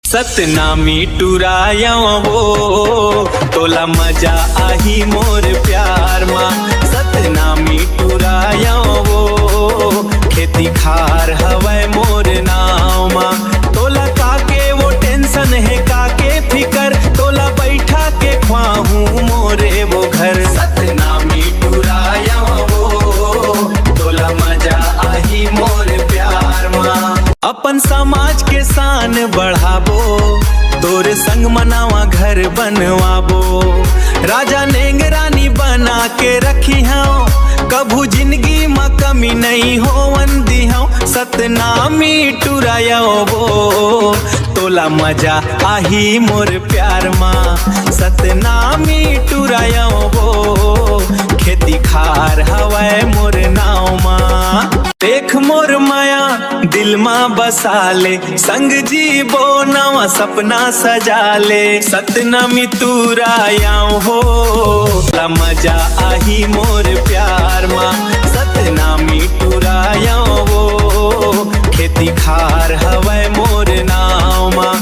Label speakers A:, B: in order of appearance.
A: सतनामी टुराया वो तोला मजा आही मोर प्यार माँ। सतनामी टुराया वो खेती खार हवै मोर नाव माँ। तोला काके वो टेंशन है काके फिकर, तोला बैठा के ख्वाहू मोरे वो घर। सतनामी टुराया वो तोला मजा आही मोर प्यार माँ। अपन समाज के शान बढ़ाबो, तोर संग मनावा घर बनवाबो। राजा नेंगरानी बना के रखी हूँ, कभू जिंदगी में कमी नहीं होवन दी हूँ। सतनामी टुराया वो तोला मजा आही मोर प्यार माँ। सतनामी टुराया वो खेती खार हवै मोर नाव माँ। देख मोर माया दिल माँ बसा ले, संग जीबो नवा सपना सजा ले। सतनामी टुराया हो तोला मजा आही मोर प्यार माँ। सतनामी टुराया वो खेती खार हवै मोर नाव माँ।